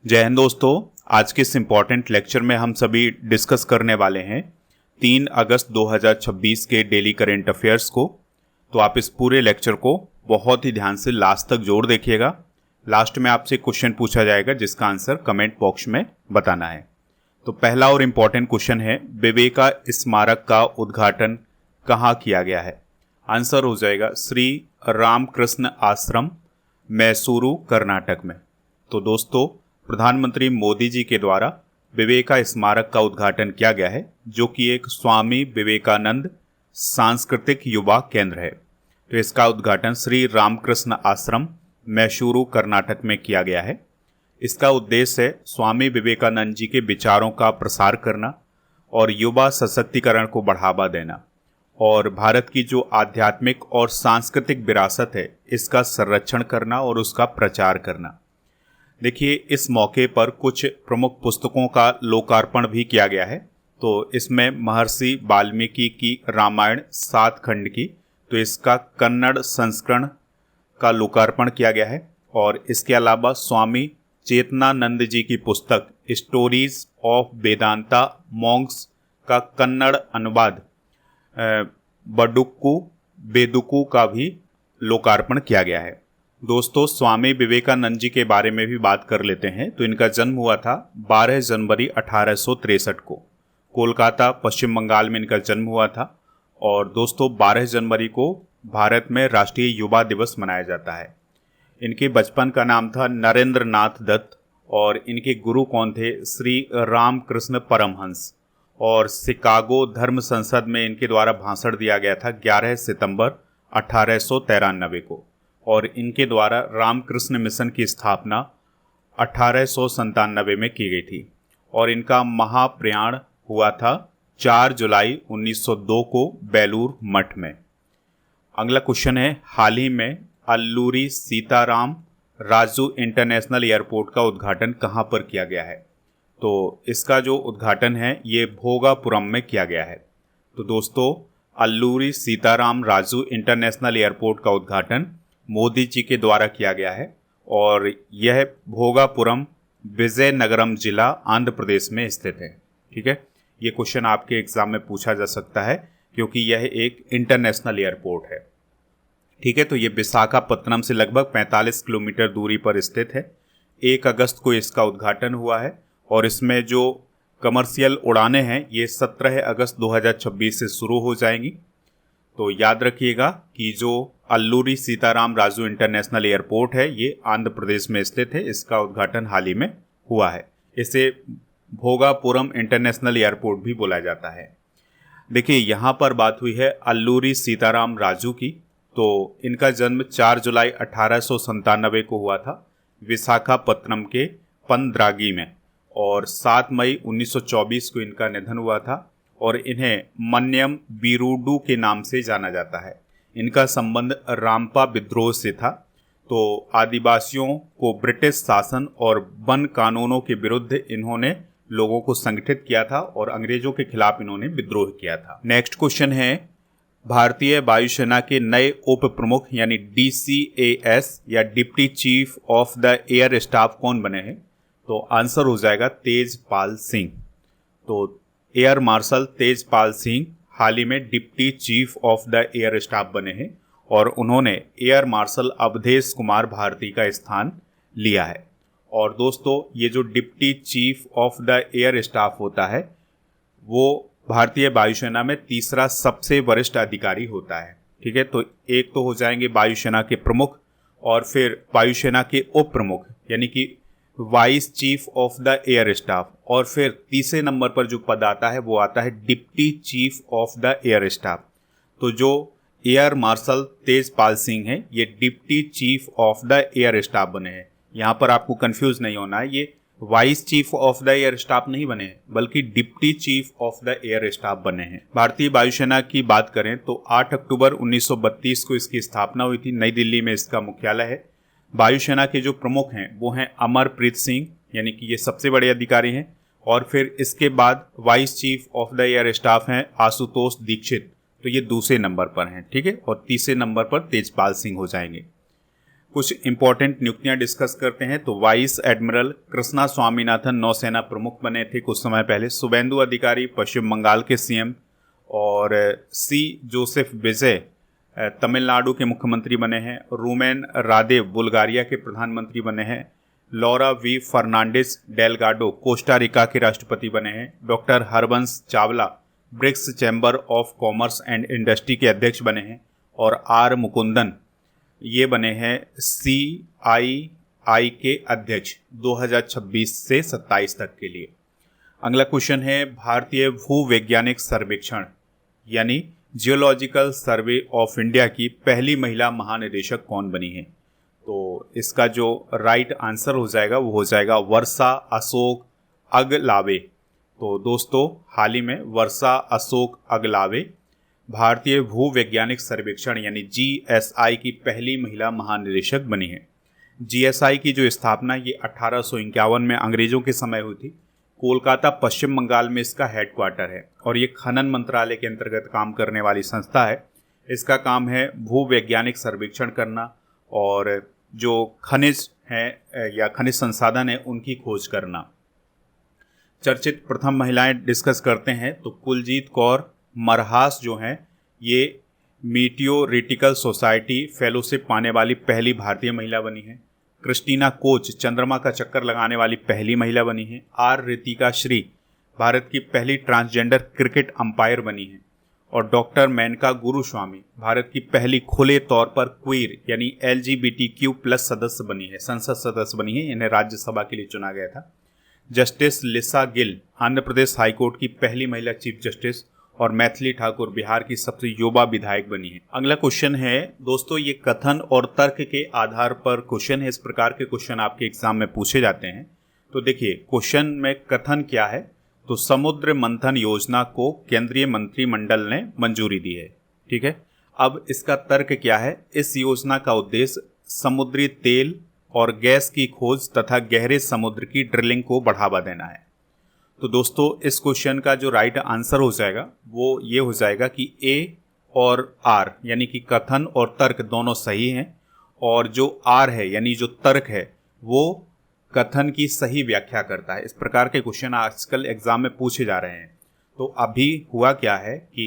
जय हिंद दोस्तों। आज के इस इम्पॉर्टेंट लेक्चर में हम सभी डिस्कस करने वाले हैं 3 अगस्त 2026 के डेली करेंट अफेयर्स को। तो आप इस पूरे लेक्चर को बहुत ही ध्यान से लास्ट तक जरूर देखिएगा। लास्ट में आपसे क्वेश्चन पूछा जाएगा जिसका आंसर कमेंट बॉक्स में बताना है। तो पहला और इम्पॉर्टेंट क्वेश्चन है, विवेका स्मारक का उद्घाटन कहाँ किया गया है? आंसर हो जाएगा श्री रामकृष्ण आश्रम, मैसूरू, कर्नाटक में। तो दोस्तों, प्रधानमंत्री मोदी जी के द्वारा विवेका स्मारक का उद्घाटन किया गया है, जो कि एक स्वामी विवेकानंद सांस्कृतिक युवा केंद्र है। तो इसका उद्घाटन श्री रामकृष्ण आश्रम, मैसूरू, कर्नाटक में किया गया है। इसका उद्देश्य है स्वामी विवेकानंद जी के विचारों का प्रसार करना और युवा सशक्तिकरण को बढ़ावा देना, और भारत की जो आध्यात्मिक और सांस्कृतिक विरासत है इसका संरक्षण करना और उसका प्रचार करना। देखिए, इस मौके पर कुछ प्रमुख पुस्तकों का लोकार्पण भी किया गया है। तो इसमें महर्षि वाल्मीकि की रामायण 7 खंड की, तो इसका कन्नड़ संस्करण का लोकार्पण किया गया है। और इसके अलावा स्वामी चेतनानंद जी की पुस्तक स्टोरीज ऑफ वेदांता मॉन्क्स का कन्नड़ अनुवाद बडुक्कू बेदुकू का भी लोकार्पण किया गया है। दोस्तों, स्वामी विवेकानंद जी के बारे में भी बात कर लेते हैं। तो इनका जन्म हुआ था 12 जनवरी 1863 को, कोलकाता, पश्चिम बंगाल में इनका जन्म हुआ था। और दोस्तों, 12 जनवरी को भारत में राष्ट्रीय युवा दिवस मनाया जाता है। इनके बचपन का नाम था नरेंद्र नाथ दत्त, और इनके गुरु कौन थे? श्री रामकृष्ण परमहंस। और शिकागो धर्म संसद में इनके द्वारा भाषण दिया गया था 11 सितंबर 1893 को। और इनके द्वारा रामकृष्ण मिशन की स्थापना 1897 में की गई थी। और इनका महाप्रयाण हुआ था 4 जुलाई 1902 को बेलूर मठ में। अगला क्वेश्चन है, हाल ही में अल्लूरी सीताराम राजू इंटरनेशनल एयरपोर्ट का उद्घाटन कहाँ पर किया गया है? तो इसका जो उद्घाटन है ये भोगापुरम में किया गया है। तो दोस्तों, अल्लूरी सीताराम राजू इंटरनेशनल एयरपोर्ट का उद्घाटन मोदी जी के द्वारा किया गया है, और यह भोगापुरम, विजयनगरम जिला, आंध्र प्रदेश में स्थित है। ठीक है, ये क्वेश्चन आपके एग्जाम में पूछा जा सकता है क्योंकि यह एक इंटरनेशनल एयरपोर्ट है। ठीक है, तो ये विशाखापत्तनम से लगभग 45 किलोमीटर दूरी पर स्थित है। 1 अगस्त को इसका उद्घाटन हुआ है, और इसमें जो कमर्शियल उड़ानें हैं ये 17 अगस्त 2026 से शुरू हो जाएंगी। तो याद रखिएगा कि जो अल्लूरी सीताराम राजू इंटरनेशनल एयरपोर्ट है ये आंध्र प्रदेश में स्थित है। इसका उद्घाटन हाल ही में हुआ है। इसे भोगापुरम इंटरनेशनल एयरपोर्ट भी बोला जाता है। देखिए, यहाँ पर बात हुई है अल्लूरी सीताराम राजू की। तो इनका जन्म 4 जुलाई 1897 को हुआ था विशाखापत्तनम के पंद्रागी में, और 7 मई 1924 को इनका निधन हुआ था। और इन्हें मन्यम बीरूडू के नाम से जाना जाता है। इनका संबंध रामपा विद्रोह से था। तो आदिवासियों को ब्रिटिश शासन और वन कानूनों के विरुद्ध इन्होंने लोगों को संगठित किया था, और अंग्रेजों के खिलाफ इन्होंने विद्रोह किया था। नेक्स्ट क्वेश्चन है, भारतीय वायुसेना के नए उप प्रमुख यानी DCAS या deputy chief of the air staff कौन बने हैं? तो आंसर हो जाएगा तेजपाल सिंह। तो एयर मार्शल तेजपाल सिंह हाल ही में deputy chief of the air staff बने हैं, और उन्होंने एयर मार्शल अवधेश कुमार भारती का स्थान लिया है। और दोस्तों, ये जो deputy chief of the air staff होता है वो भारतीय वायुसेना में तीसरा सबसे वरिष्ठ अधिकारी होता है। ठीक है, तो एक तो हो जाएंगे वायुसेना के प्रमुख, और फिर वायुसेना के उप प्रमुख यानी कि vice chief of the air staff, और फिर तीसरे नंबर पर जो पद आता है वो आता है deputy chief of the air staff. तो जो एयर मार्शल तेजपाल सिंह है ये deputy chief of the air staff बने हैं। यहाँ पर आपको कंफ्यूज नहीं होना है, ये vice chief of the air staff नहीं बने हैं बल्कि deputy chief of the air staff बने हैं। भारतीय वायुसेना की बात करें तो 8 अक्टूबर 1932 को इसकी स्थापना हुई थी। नई दिल्ली में इसका मुख्यालय है। वायुसेना के जो प्रमुख हैं वो हैं अमरप्रीत सिंह, यानी कि ये सबसे बड़े अधिकारी हैं। और फिर इसके बाद vice chief of the air staff हैं आशुतोष दीक्षित, तो ये दूसरे नंबर पर हैं। ठीक है, और तीसरे नंबर पर तेजपाल सिंह हो जाएंगे। कुछ इंपॉर्टेंट नियुक्तियां डिस्कस करते हैं। तो वाइस एडमिरल कृष्णा स्वामीनाथन नौसेना प्रमुख बने थे कुछ समय पहले। शुभेंदु अधिकारी पश्चिम बंगाल के सीएम, और सी जोसेफ विजय तमिलनाडु के मुख्यमंत्री बने हैं। रूमेन रादेव बुल्गारिया के प्रधानमंत्री बने हैं। Laura V Fernandez Delgado Costa Rica के राष्ट्रपति बने हैं। Doctor Harbans Chawla BRICS chamber of commerce and industry के अध्यक्ष बने हैं। और आर मुकुंदन ये बने हैं CII के अध्यक्ष 2026 से 27 तक के लिए। अगला क्वेश्चन है भारतीय भूवैज्ञानिक सर्वेक्षण यानी जियोलॉजिकल सर्वे ऑफ इंडिया की पहली महिला महानिदेशक कौन बनी है? तो इसका जो राइट आंसर हो जाएगा वो हो जाएगा वर्षा अशोक अगलावे। तो दोस्तों हाल ही में वर्षा अशोक अगलावे भारतीय भूवैज्ञानिक सर्वेक्षण यानी GSI की पहली महिला महानिदेशक बनी है। GSI की जो स्थापना ये 1851 में अंग्रेजों के समय हुई थी। कोलकाता पश्चिम बंगाल में इसका हेडक्वार्टर है और ये खनन मंत्रालय के अंतर्गत काम करने वाली संस्था है। इसका काम है भूवैज्ञानिक सर्वेक्षण करना और जो खनिज हैं या खनिज संसाधन है उनकी खोज करना। चर्चित प्रथम महिलाएं डिस्कस करते हैं तो कुलजीत कौर मरहास जो हैं ये मीटियोरिटिकल सोसाइटी फेलोशिप पाने वाली पहली भारतीय महिला बनी है। क्रिस्टीना कोच चंद्रमा का चक्कर लगाने वाली पहली महिला बनी है। आर रितिका श्री भारत की पहली ट्रांसजेंडर क्रिकेट अंपायर बनी है। और डॉक्टर मेनका गुरुस्वामी भारत की पहली खुले तौर पर क्वीर यानी LGBTQ+ सदस्य बनी है, संसद सदस्य बनी है। इन्हें राज्यसभा के लिए चुना गया था। जस्टिस लिसा गिल आंध्र प्रदेश हाईकोर्ट की पहली महिला चीफ जस्टिस। और मैथिली ठाकुर बिहार की सबसे युवा विधायक बनी है। अगला क्वेश्चन है दोस्तों ये कथन और तर्क के आधार पर क्वेश्चन है। इस प्रकार के क्वेश्चन आपके एग्जाम में पूछे जाते हैं। तो देखिए क्वेश्चन में कथन क्या है, तो समुद्र मंथन योजना को केंद्रीय मंत्रिमंडल ने मंजूरी दी है। ठीक है, अब इसका तर्क क्या है, इस योजना का उद्देश्य समुद्री तेल और गैस की खोज तथा गहरे समुद्र की ड्रिलिंग को बढ़ावा देना है। तो दोस्तों इस क्वेश्चन का जो राइट आंसर हो जाएगा वो ये हो जाएगा कि A और R यानी कि कथन और तर्क दोनों सही हैं और जो R है यानी जो तर्क है वो कथन की सही व्याख्या करता है। इस प्रकार के क्वेश्चन आजकल एग्जाम में पूछे जा रहे हैं। तो अभी हुआ क्या है कि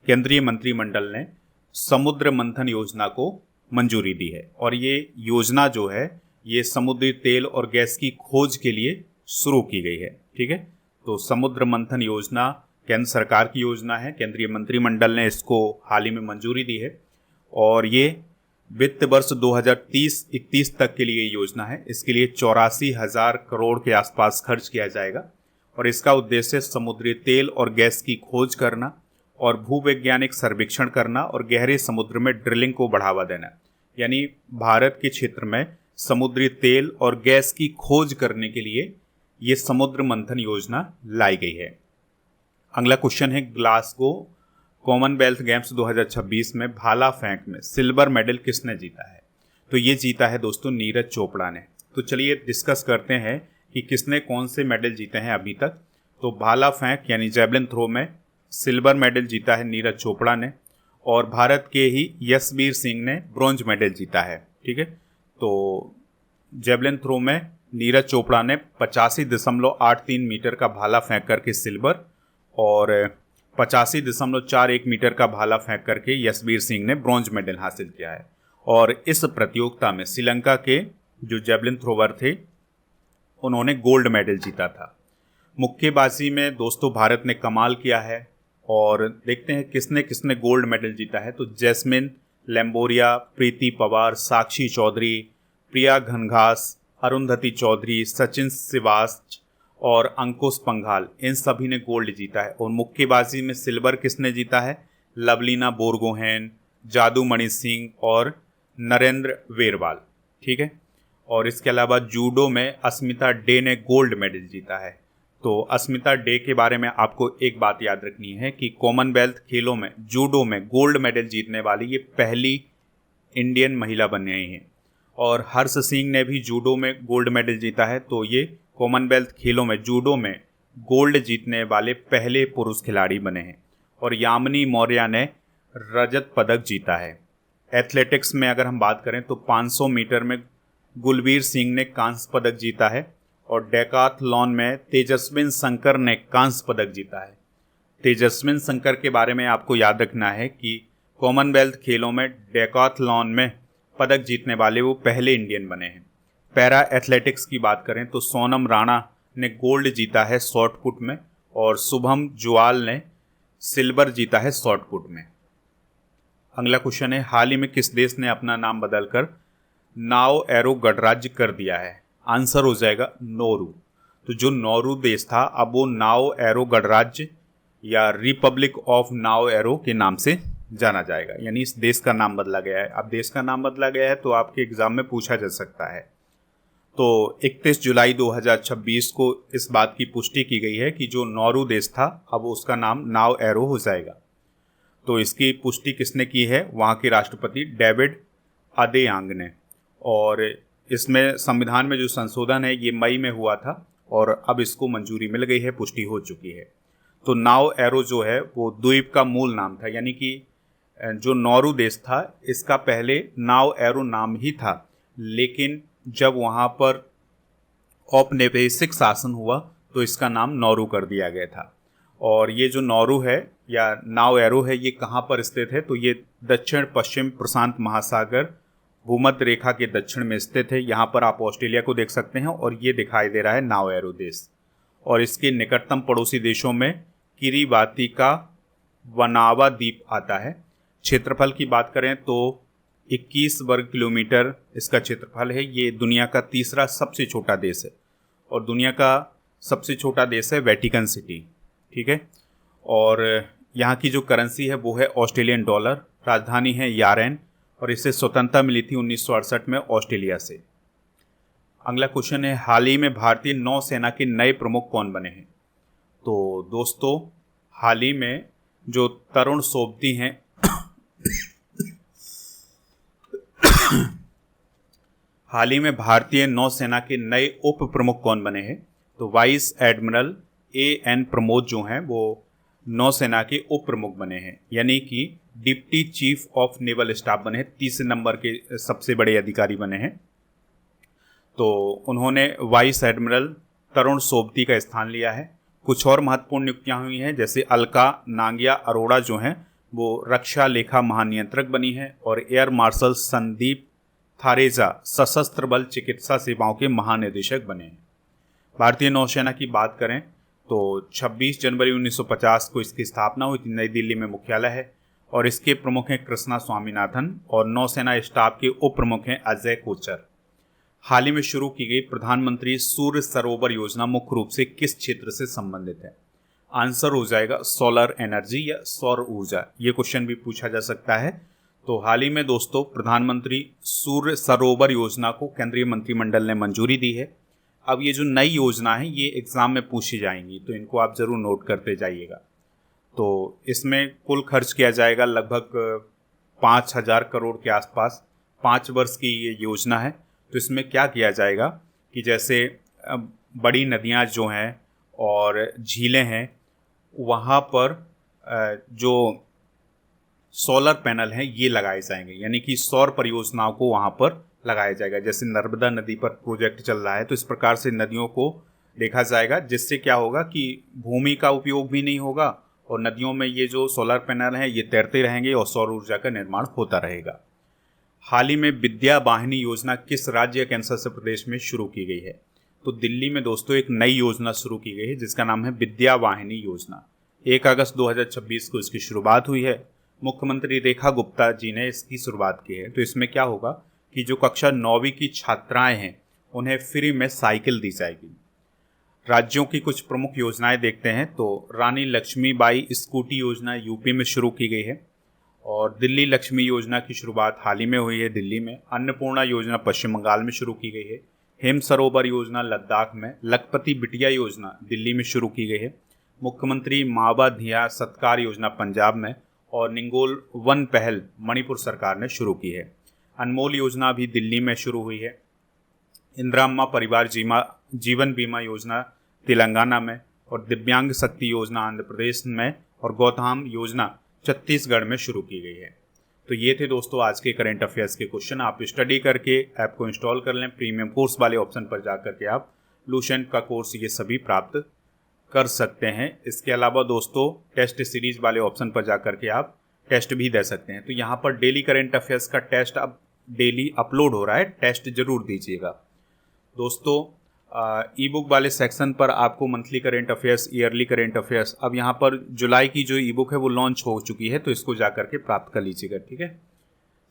केंद्रीय मंत्रिमंडल ने समुद्र मंथन योजना को मंजूरी दी है और ये योजना जो है ये समुद्री तेल और गैस की खोज के लिए शुरू की गई है। ठीक है, तो समुद्र मंथन योजना केंद्र सरकार की योजना है। केंद्रीय मंत्रिमंडल ने इसको हाल ही में मंजूरी दी है और ये वित्त वर्ष 2030-31 तक के लिए योजना है। इसके लिए 84,000 करोड़ के आसपास खर्च किया जाएगा और इसका उद्देश्य समुद्री तेल और गैस की खोज करना और भूवैज्ञानिक सर्वेक्षण करना और गहरे समुद्र में ड्रिलिंग को बढ़ावा देना। यानी भारत के क्षेत्र में समुद्री तेल और गैस की खोज करने के लिए ये समुद्र मंथन योजना लाई गई है। अगला क्वेश्चन है ग्लासगो कॉमनवेल्थ गेम्स 2026 में भाला फेंक में सिल्वर मेडल किसने जीता है? तो ये जीता है दोस्तों नीरज चोपड़ा ने। तो चलिए डिस्कस करते हैं कि किसने कौन से मेडल जीते हैं अभी तक। तो भाला फेंक यानी जैवलिन थ्रो में सिल्वर मेडल जीता है नीरज चोपड़ा ने और भारत के ही यशवीर सिंह ने ब्रॉन्ज मेडल जीता है। ठीक है, तो जैवलिन थ्रो में नीरज चोपड़ा ने 85.83 मीटर का भाला फेंक करके सिल्वर और 85.41 मीटर का भाला फेंक करके यशवीर सिंह ने ब्रॉन्ज मेडल हासिल किया है। और इस प्रतियोगिता में श्रीलंका के जो जैवलिन थ्रोवर थे उन्होंने गोल्ड मेडल जीता था। मुक्केबाजी में दोस्तों भारत ने कमाल किया है और देखते हैं किसने किसने गोल्ड मेडल जीता है। तो जैस्मिन लैम्बोरिया, प्रीति पवार, साक्षी चौधरी, प्रिया घनघास, अरुंधति चौधरी, सचिन सिवाच और अंकुश पंघाल इन सभी ने गोल्ड जीता है। और मुक्केबाजी में सिल्वर किसने जीता है? लवलीना बोरगोहेन, जादूमणि सिंह और नरेंद्र वेरवाल। ठीक है, और इसके अलावा जूडो में अस्मिता डे ने गोल्ड मेडल जीता है। तो अस्मिता डे के बारे में आपको एक बात याद रखनी है कि कॉमनवेल्थ खेलों में जूडो में गोल्ड मेडल जीतने वाली ये पहली इंडियन महिला बन गई हैं। और हर्ष सिंह ने भी जूडो में गोल्ड मेडल जीता है। तो ये कॉमनवेल्थ खेलों में जूडो में गोल्ड जीतने वाले पहले पुरुष खिलाड़ी बने हैं। और यामिनी मौर्य ने रजत पदक जीता है। एथलेटिक्स में अगर हम बात करें तो 500 मीटर में गुलबीर सिंह ने कांस्य पदक जीता है और डेकाथलॉन में तेजस्विन शंकर ने कांस्य पदक जीता है। तेजस्विन शंकर के बारे में आपको याद रखना है कि कॉमनवेल्थ खेलों में डेकाथलॉन में पदक जीतने वाले वो पहले इंडियन बने हैं। पैरा एथलेटिक्स की बात करें तो सोनम राणा ने गोल्ड जीता है शॉर्ट पुट में और शुभम जुआल ने सिल्वर जीता है शॉर्ट पुट में। अगला क्वेश्चन है, हाल ही में किस देश ने अपना नाम बदलकर नाव एरो गणराज्य कर दिया है? आंसर हो जाएगा नौरू। तो जो नौरू देश था अब वो नाव एरो गणराज्य या रिपब्लिक ऑफ नाव एरो के नाम से जाना जाएगा, यानी इस देश का नाम बदला गया है। अब देश का नाम बदला गया है तो आपके एग्जाम में पूछा जा सकता है। तो 31 जुलाई 2026 को इस बात की पुष्टि की गई है कि जो नौरू देश था अब उसका नाम नाव एरो हो जाएगा। तो इसकी पुष्टि किसने की है? वहाँ के राष्ट्रपति डेविड अदेयांग ने। और इसमें संविधान में जो संशोधन है ये मई में हुआ था और अब इसको मंजूरी मिल गई है, पुष्टि हो चुकी है। तो नाव एरो जो है वो द्वीप का मूल नाम था, यानी कि जो नौरू देश था इसका पहले नाव एरो नाम ही था, लेकिन जब वहाँ पर औपनिवेशिक शासन हुआ तो इसका नाम नौरू कर दिया गया था। और ये जो नौरू है या नाव एरो है ये कहाँ पर स्थित है? तो ये दक्षिण पश्चिम प्रशांत महासागर भूमध्य रेखा के दक्षिण में स्थित है। यहाँ पर आप ऑस्ट्रेलिया को देख सकते हैं और ये दिखाई दे रहा है नाव एरो देश। और इसके निकटतम पड़ोसी देशों में किरीबाती का वनावा द्वीप आता है। क्षेत्रफल की बात करें तो 21 वर्ग किलोमीटर इसका क्षेत्रफल है। ये दुनिया का तीसरा सबसे छोटा देश है और दुनिया का सबसे छोटा देश है वेटिकन सिटी, ठीक है। और यहाँ की जो करेंसी है वो है ऑस्ट्रेलियन डॉलर। राजधानी है यारेन और इसे स्वतंत्रता मिली थी 1968 में ऑस्ट्रेलिया से। अगला क्वेश्चन है, हाल ही में भारतीय नौसेना के नए प्रमुख कौन बने हैं? तो दोस्तों हाल ही में जो तरुण सोबती हैं हाल ही में भारतीय नौसेना के नए उप प्रमुख कौन बने हैं? तो वाइस एडमिरल A.N. प्रमोद जो हैं वो नौसेना के उप प्रमुख बने हैं, यानी कि deputy chief of naval staff बने हैं, तीसरे नंबर के सबसे बड़े अधिकारी बने हैं। तो उन्होंने वाइस एडमिरल तरुण सोबती का स्थान लिया है। कुछ और महत्वपूर्ण नियुक्तियां हुई हैं, जैसे अलका नांगिया अरोड़ा जो हैं वो रक्षा लेखा महानियंत्रक बनी है और एयर मार्शल संदीप थारेजा सशस्त्र बल चिकित्सा सेवाओं के महानिदेशक बने हैं। भारतीय नौसेना की बात करें तो 26 जनवरी 1950 को इसकी स्थापना हुई थी। नई दिल्ली में मुख्यालय है और इसके प्रमुख हैं कृष्णा स्वामीनाथन और नौसेना स्टाफ के उप प्रमुख हैं अजय कोचर। हाल ही में शुरू की गई प्रधानमंत्री सूर्य सरोवर योजना मुख्य रूप से किस क्षेत्र से संबंधित है? आंसर हो जाएगा सोलर एनर्जी या सौर ऊर्जा। ये क्वेश्चन भी पूछा जा सकता है। तो हाल ही में दोस्तों प्रधानमंत्री सूर्य सरोवर योजना को केंद्रीय मंत्रिमंडल ने मंजूरी दी है। अब ये जो नई योजना है ये एग्जाम में पूछी जाएंगी, तो इनको आप जरूर नोट करते जाइएगा। तो इसमें कुल खर्च किया जाएगा लगभग 5,000 करोड़ के आसपास। 5 वर्ष की ये योजना है। तो इसमें क्या किया जाएगा कि जैसे बड़ी नदियाँ जो हैं और झीलें हैं वहाँ पर जो सोलर पैनल हैं ये लगाए जाएंगे, यानी कि सौर परियोजनाओं को वहाँ पर लगाया जाएगा। जैसे नर्मदा नदी पर प्रोजेक्ट चल रहा है तो इस प्रकार से नदियों को देखा जाएगा, जिससे क्या होगा कि भूमि का उपयोग भी नहीं होगा और नदियों में ये जो सोलर पैनल हैं ये तैरते रहेंगे और सौर ऊर्जा का निर्माण होता रहेगा। हाल ही में विद्या वाहिनी योजना किस राज्य कैंसर शासित प्रदेश में शुरू की गई है? तो दिल्ली में दोस्तों एक नई योजना शुरू की गई है जिसका नाम है विद्या वाहिनी योजना। 1 अगस्त 2026 को इसकी शुरुआत हुई है। मुख्यमंत्री रेखा गुप्ता जी ने इसकी शुरुआत की है। तो इसमें क्या होगा कि जो कक्षा 9वीं की छात्राएं हैं उन्हें फ्री में साइकिल दी जाएगी। राज्यों की कुछ प्रमुख योजनाएं देखते हैं तो रानी लक्ष्मीबाई स्कूटी योजना यूपी में शुरू की गई है और दिल्ली लक्ष्मी योजना की शुरुआत हाल ही में हुई है दिल्ली में। अन्नपूर्णा योजना पश्चिम बंगाल में शुरू की गई है। हिम सरोवर योजना लद्दाख में। लखपति बिटिया योजना दिल्ली में शुरू की गई है। मुख्यमंत्री मावा धिया सत्कार योजना पंजाब में और निंगोल वन पहल मणिपुर सरकार ने शुरू की है। अनमोल योजना भी दिल्ली में शुरू हुई है। इंदिराम्मा परिवार जीवन बीमा योजना तेलंगाना में और दिव्यांग शक्ति योजना आंध्र प्रदेश में और गौतम योजना छत्तीसगढ़ में शुरू की गई है। तो ये थे दोस्तों आज के करंट अफेयर्स के क्वेश्चन। आप स्टडी करके ऐप को इंस्टॉल कर लें, प्रीमियम कोर्स वाले ऑप्शन पर जा करके आप लुसेंट का कोर्स ये सभी प्राप्त कर सकते हैं। इसके अलावा दोस्तों टेस्ट सीरीज वाले ऑप्शन पर जा करके आप टेस्ट भी दे सकते हैं। तो यहाँ पर डेली करंट अफेयर्स का टेस्ट अब डेली अपलोड हो रहा है, टेस्ट जरूर दीजिएगा दोस्तों। ई बुक वाले सेक्शन पर आपको monthly current affairs, yearly current affairs, अब यहाँ पर जुलाई की जो ई बुक है वो लॉन्च हो चुकी है, तो इसको जा करके प्राप्त कर लीजिएगा, ठीक है।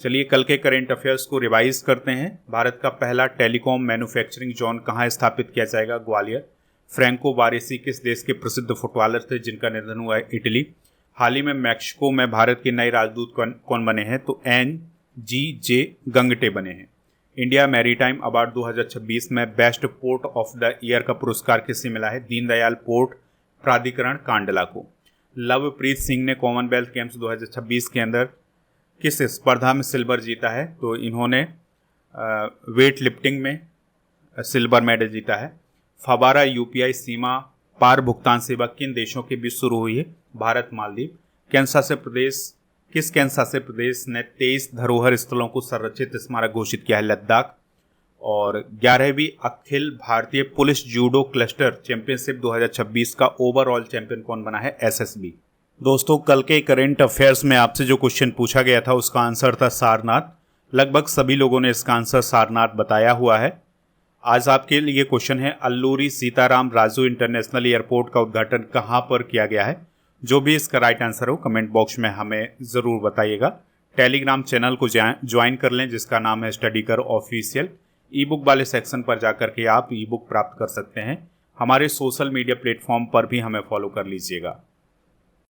चलिए कल के करंट अफेयर्स को रिवाइज करते हैं। भारत का पहला टेलीकॉम मैन्युफैक्चरिंग जोन कहाँ स्थापित किया जाएगा? ग्वालियर। फ्रैंको बारेसी किस देश के प्रसिद्ध फुटबॉलर थे जिनका निधन हुआ है? इटली। हाल ही में मैक्सिको में भारत के नए राजदूत कौन बने हैं? तो NGJ गंगटे बने हैं। इंडिया मैरीटाइम अवार्ड 2026 में best port of the year का पुरस्कार किसे मिला है? दीनदयाल पोर्ट प्राधिकरण कांडला को। लवप्रीत सिंह ने कॉमनवेल्थ गेम्स 2026 के अंदर किस स्पर्धा में सिल्वर जीता है? तो इन्होंने वेट लिफ्टिंग में सिल्वर मेडल जीता है। फवारा UPI सीमा पार भुगतान सेवा किन देशों के बीच शुरू हुई है? भारत मालदीव। किस कैंसासे प्रदेश ने 23 धरोहर स्थलों को संरक्षित स्मारक घोषित किया है? लद्दाख। और 11वीं Akhil Bharatiya police judo cluster championship 2026 का ओवरऑल चैंपियन कौन बना है? SSB। दोस्तों कल के करंट अफेयर्स में आपसे जो क्वेश्चन पूछा गया था उसका आंसर था सारनाथ। लगभग सभी लोगों ने इसका आंसर सारनाथ बताया हुआ है। आज आपके लिए क्वेश्चन है, अल्लूरी सीताराम राजू इंटरनेशनल एयरपोर्ट का उद्घाटन कहाँ पर किया गया है? जो भी इसका राइट आंसर हो कमेंट बॉक्स में हमें ज़रूर बताइएगा। टेलीग्राम चैनल को ज्वाइन कर लें जिसका नाम है स्टडी कर ऑफिशियल। ई बुक वाले सेक्शन पर जाकर के आप ई बुक प्राप्त कर सकते हैं। हमारे सोशल मीडिया प्लेटफॉर्म पर भी हमें फॉलो कर लीजिएगा।